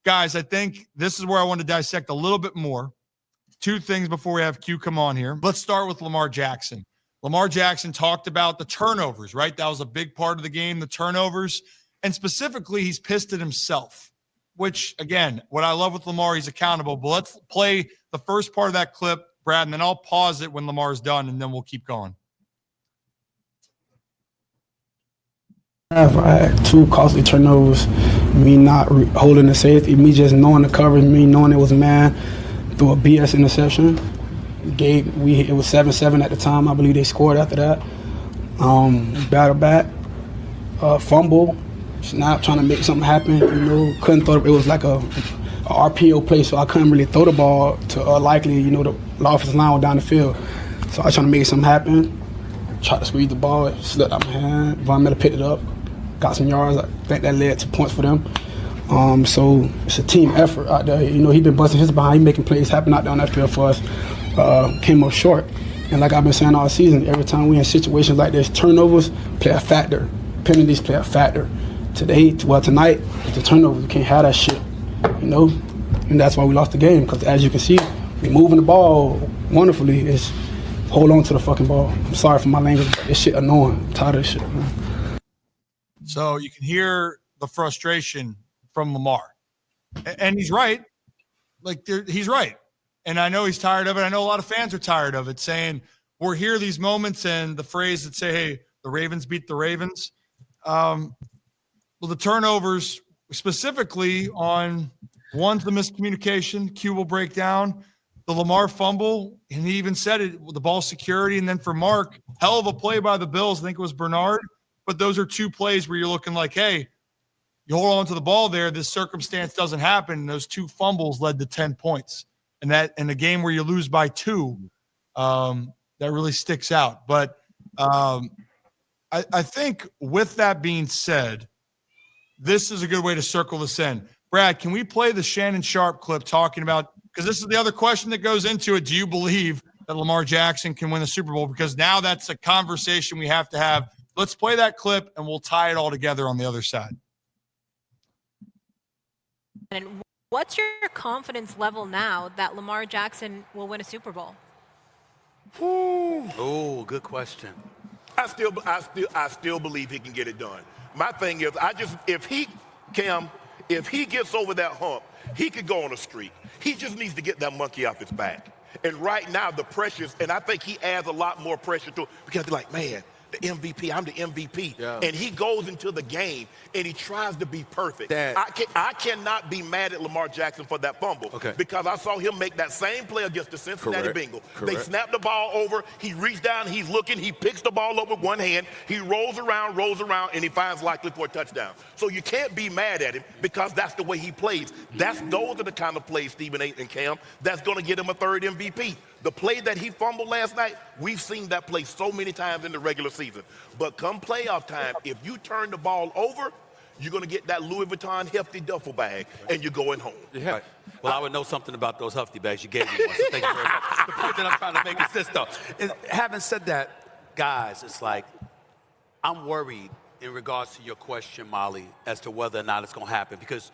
guys, I think this is where I want to dissect a little bit more. Two things before we have Q come on here. Let's start with Lamar Jackson. Lamar Jackson talked about the turnovers, right? That was a big part of the game, the turnovers. And specifically, he's pissed at himself, which, again, what I love with Lamar, he's accountable. But let's play the first part of that clip, Brad, and then I'll pause it when Lamar's done, and then we'll keep going. I had 2 costly turnovers, me not holding the safety, me just knowing the coverage, me knowing it was man through a BS interception. It was 7-7 at the time. I believe they scored after that. Battle back, fumble, snap, trying to make something happen. Couldn't throw it. It was like a RPO play, so I couldn't really throw the ball to likely, the offensive line was down the field. So I was trying to make something happen. Tried to squeeze the ball, it slipped out my hand. Von Miller picked it up, got some yards. I think that led to points for them. So it's a team effort out there. He's been busting his behind, he making plays happen out there on that field for us. Came up short. And like I've been saying all season, every time we in situations like this, turnovers play a factor. Penalties play a factor. Tonight, the turnovers, you can't have that shit, And that's why we lost the game, because as you can see, we moving the ball wonderfully. It's hold on to the fucking ball. I'm sorry for my language, but this shit annoying. I'm tired of this shit, man. So you can hear the frustration from Lamar. And he's right. He's right. And I know he's tired of it. I know a lot of fans are tired of it, saying we're here these moments and the phrase that say, hey, the Ravens beat the Ravens. Well, the turnovers specifically on one's the miscommunication, Q will break down, the Lamar fumble, and he even said it, the ball security, and then for Mark, hell of a play by the Bills. I think it was Bernard. But those are 2 plays where you're looking like, hey, you hold on to the ball there, this circumstance doesn't happen, and those 2 fumbles led to 10 points. And that in a game where you lose by 2, that really sticks out. But I think with that being said, this is a good way to circle this in. Brad, can we play the Shannon Sharpe clip talking about, because this is the other question that goes into it, do you believe that Lamar Jackson can win the Super Bowl? Because now that's a conversation we have to have. Let's play that clip, and we'll tie it all together on the other side. And what's your confidence level now that Lamar Jackson will win a Super Bowl? Oh, good question. I still believe he can get it done. My thing is, if he gets over that hump, he could go on a streak. He just needs to get that monkey off his back. And right now, the pressures, and I think he adds a lot more pressure to it, because they're like, man, the MVP, I'm the MVP. Yeah. And he goes into the game and he tries to be perfect. Dad. I cannot be mad at Lamar Jackson for that fumble, because I saw him make that same play against the Cincinnati Bengals. They snapped the ball over, he reached down, he's looking, he picks the ball up with one hand, he rolls around, and he finds likely for a touchdown. So you can't be mad at him, because that's the way he plays. Those are the kind of plays, Stephen A. and Cam, that's going to get him a 3rd MVP. The play that he fumbled last night, we've seen that play so many times in the regular season. But come playoff time, if you turn the ball over, you're going to get that Louis Vuitton hefty duffel bag, and you're going home. Yeah. Right. Well, I would know something about those hefty bags you gave me once, so thank you very much. The point that I'm trying to make is this, though. And having said that, guys, it's like I'm worried in regards to your question, Molly, as to whether or not it's going to happen, because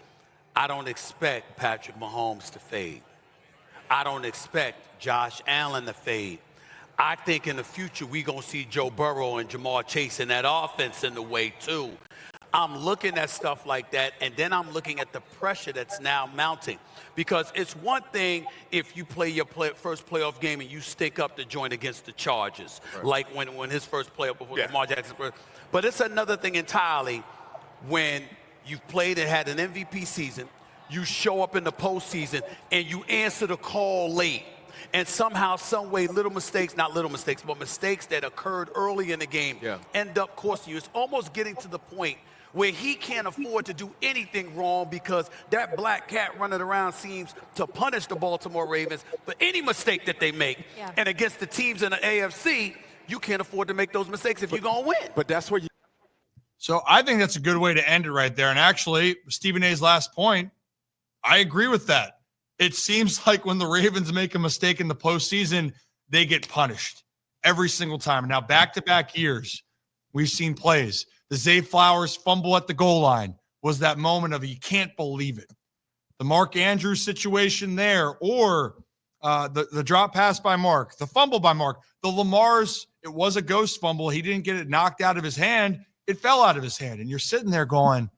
I don't expect Patrick Mahomes to fade. I don't expect Josh Allen to fade. I think in the future we're going to see Joe Burrow and Jamar Chase in that offense in the way too. I'm looking at stuff like that, and then I'm looking at the pressure that's now mounting. Because it's one thing if you play your first playoff game and you stick up the joint against the Chargers, like when his first playoff before Lamar Jackson first. But it's another thing entirely when you've played and had an MVP season, you show up in the postseason, and you answer the call late. And somehow, some way, little mistakes, not little mistakes, but mistakes that occurred early in the game end up costing you. It's almost getting to the point where he can't afford to do anything wrong, because that black cat running around seems to punish the Baltimore Ravens for any mistake that they make. Yeah. And against the teams in the AFC, you can't afford to make those mistakes if you're going to win. But that's where you... So I think that's a good way to end it right there. And actually, Stephen A's last point, I agree with that. It seems like when the Ravens make a mistake in the postseason, they get punished every single time. Now, back-to-back years, we've seen plays. The Zay Flowers fumble at the goal line was that moment of you can't believe it. the Mark Andrews situation there, or the drop pass by Mark, the fumble by Mark, the Lamar's, it was a ghost fumble. He didn't get it knocked out of his hand. It fell out of his hand. And you're sitting there going,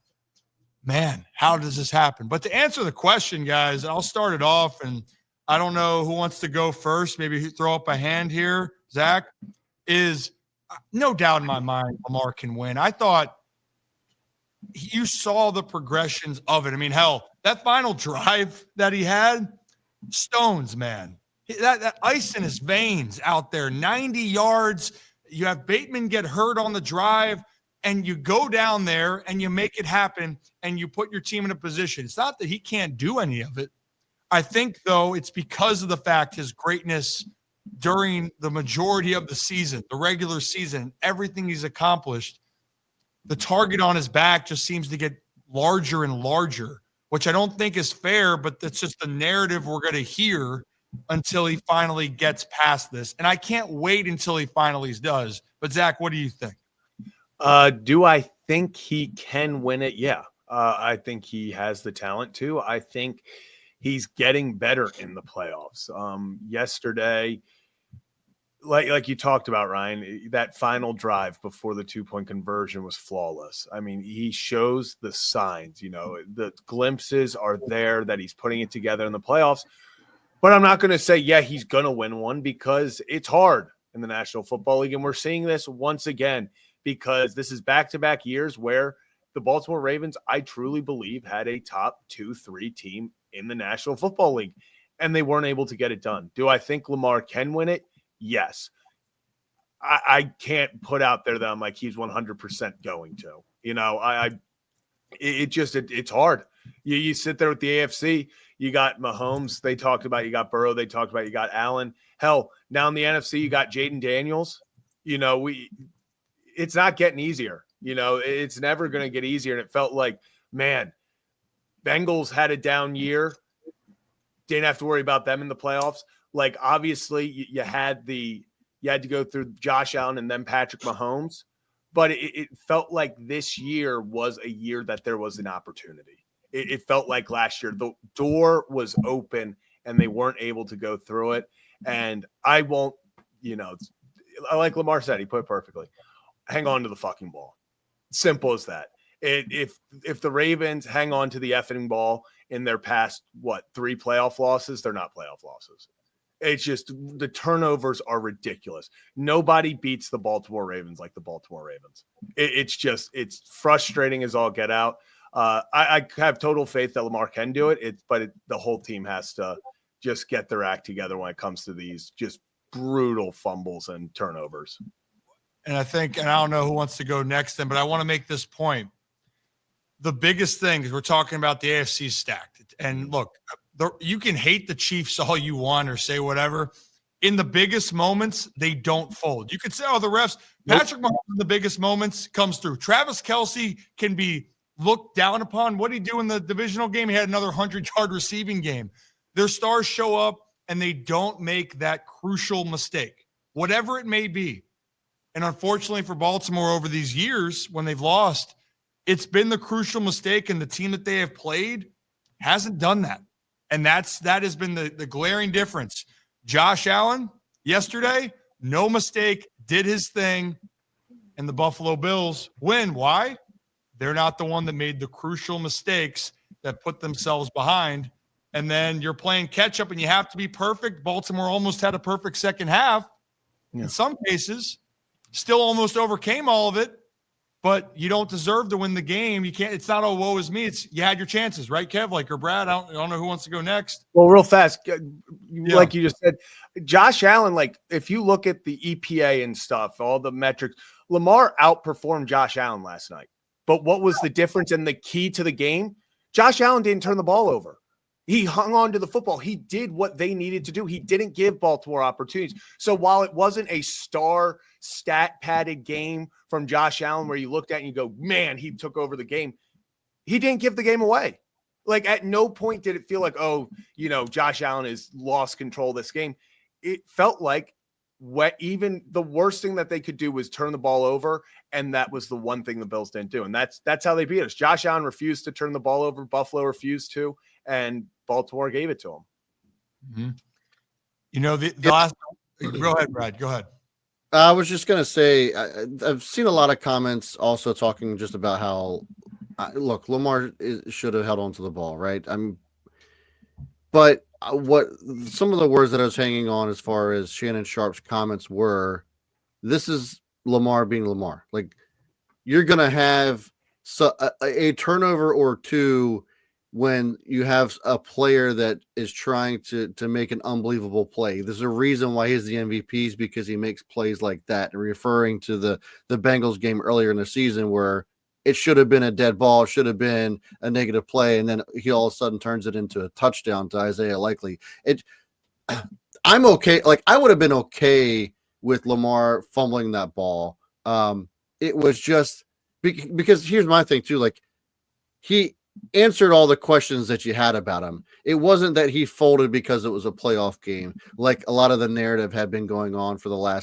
man, how does this happen? But to answer the question, guys, I'll start it off, and I don't know who wants to go first. Maybe throw up a hand here. Zach, is no doubt in my mind Lamar can win. I thought you saw the progressions of it. I mean, hell, that final drive that he had, stones, man. That ice in his veins out there, 90 yards. You have Bateman get hurt on the drive, and you go down there and you make it happen, and you put your team in a position. It's not that he can't do any of it. I think, though, it's because of the fact his greatness during the majority of the season, the regular season, everything he's accomplished, the target on his back just seems to get larger and larger, which I don't think is fair, but that's just the narrative we're going to hear until he finally gets past this. And I can't wait until he finally does. But, Zach, what do you think? Do I think he can win it? Yeah. I think he has the talent to. I think he's getting better in the playoffs. Yesterday, like you talked about, Ryan, that final drive before the 2-point conversion was flawless. I mean, he shows the signs, the glimpses are there that he's putting it together in the playoffs. But I'm not going to say, yeah, he's going to win one, because it's hard in the National Football League. And we're seeing this once again, because this is back-to-back years where the Baltimore Ravens, I truly believe, had a top 2-3 team in the National Football League, and they weren't able to get it done. Do I think Lamar can win it? Yes. I can't put out there that I'm like, he's 100% going to. It's hard. You sit there with the AFC, you got Mahomes, they talked about, you got Burrow, they talked about, you got Allen. Hell, now in the NFC, you got Jaden Daniels. It's not getting easier. It's never going to get easier. And it felt like, man, Bengals had a down year. Didn't have to worry about them in the playoffs. Like, obviously, you had to go through Josh Allen and then Patrick Mahomes. But it felt like this year was a year that there was an opportunity. It felt like last year the door was open and they weren't able to go through it. And I won't, like Lamar said, he put it perfectly. Hang on to the fucking ball. Simple as that. If the Ravens hang on to the effing ball in their past, 3 playoff losses, they're not playoff losses. It's just the turnovers are ridiculous. Nobody beats the Baltimore Ravens like the Baltimore Ravens. It's frustrating as all get out. I have total faith that Lamar can do it. But the whole team has to just get their act together when it comes to these just brutal fumbles and turnovers. And I don't know who wants to go next then, but I want to make this point. The biggest thing is we're talking about the AFC stacked. And look, you can hate the Chiefs all you want or say whatever. In the biggest moments, they don't fold. You could say, the refs, Patrick Mahomes in the biggest moments comes through. Travis Kelce can be looked down upon. What did he do in the divisional game? He had another 100-yard receiving game. Their stars show up, and they don't make that crucial mistake, whatever it may be. And unfortunately for Baltimore over these years, when they've lost, it's been the crucial mistake, and the team that they have played hasn't done that. And that has been the glaring difference. Josh Allen, yesterday, no mistake, did his thing, and the Buffalo Bills win. Why? They're not the one that made the crucial mistakes that put themselves behind. And then you're playing catch-up, and you have to be perfect. Baltimore almost had a perfect second half. Yeah. In some cases, still almost overcame all of it, but you don't deserve to win the game. You can't. It's not, oh, woe is me. It's you had your chances, right, Kev? Like, or Brad, I don't know who wants to go next. Well, real fast, like you just said, Josh Allen, like, if you look at the EPA and stuff, all the metrics, Lamar outperformed Josh Allen last night. But what was the difference and the key to the game? Josh Allen didn't turn the ball over. He hung on to the football. He did what they needed to do. He didn't give Baltimore opportunities. So while it wasn't a star stat padded game from Josh Allen where you looked at and you go, man, he took over the game, he didn't give the game away. Like, at no point did it feel like, Josh Allen has lost control of this game. It felt like even the worst thing that they could do was turn the ball over, and that was the one thing the Bills didn't do. And that's how they beat us. Josh Allen refused to turn the ball over. Buffalo refused to. and Baltimore gave it to him. Mm-hmm. You know, the last – go ahead, Brad. Go ahead. I was just going to say, I've seen a lot of comments also talking just about how, look, Lamar should have held on to the ball, right? But what some of the words that I was hanging on as far as Shannon Sharpe's comments were, this is Lamar being Lamar. Like, you're going to have a turnover or two when you have a player that is trying to make an unbelievable play. There's a reason why he's the MVP, is because he makes plays like that. And referring to the Bengals game earlier in the season where it should have been a dead ball, it should have been a negative play, and then he all of a sudden turns it into a touchdown to Isaiah Likely. I'm okay. Like, I would have been okay with Lamar fumbling that ball. It was just because here's my thing too. Like, he answered all the questions that you had about him. It wasn't that he folded because it was a playoff game, like a lot of the narrative had been going on for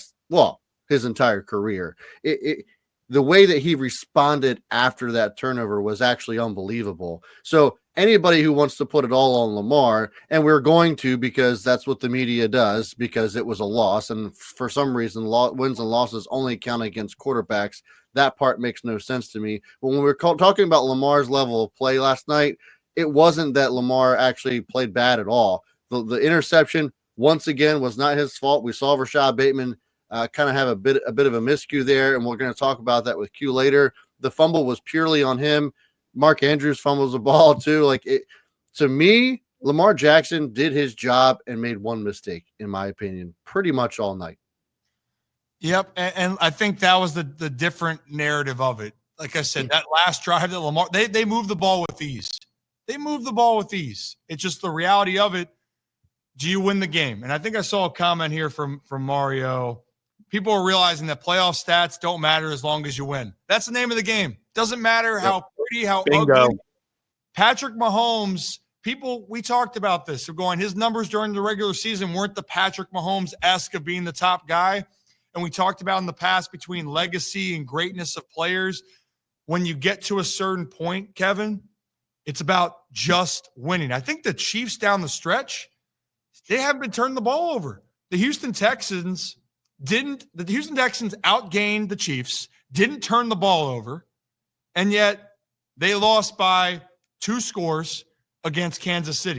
his entire career. The way that he responded after that turnover was actually unbelievable. So anybody who wants to put it all on Lamar, and we're going to, because that's what the media does, because it was a loss, and for some reason wins and losses only count against quarterbacks. That part makes no sense to me. But when we're talking about Lamar's level of play last night, it wasn't that Lamar actually played bad at all. The interception, once again, was not his fault. We saw Rashad Bateman kind of have a bit of a miscue there, and we're going to talk about that with Q later. The fumble was purely on him. Mark Andrews fumbles the ball too. To me, Lamar Jackson did his job and made one mistake, in my opinion, pretty much all night. Yep, and I think that was the different narrative of it. Like I said, that last drive that Lamar, they moved the ball with ease. They moved the ball with ease. It's just the reality of it. Do you win the game? And I think I saw a comment here from Mario. People are realizing that playoff stats don't matter as long as you win. That's the name of the game. Doesn't matter how pretty, how ugly. Patrick Mahomes, we talked about this. We're going, his numbers during the regular season weren't the Patrick Mahomes-esque of being the top guy. And we talked about in the past between legacy and greatness of players. When you get to a certain point, Kevin, it's about just winning. I think the Chiefs down the stretch, they haven't been turning the ball over. The Houston Texans outgained the Chiefs, didn't turn the ball over, and yet they lost by 2 scores against Kansas City.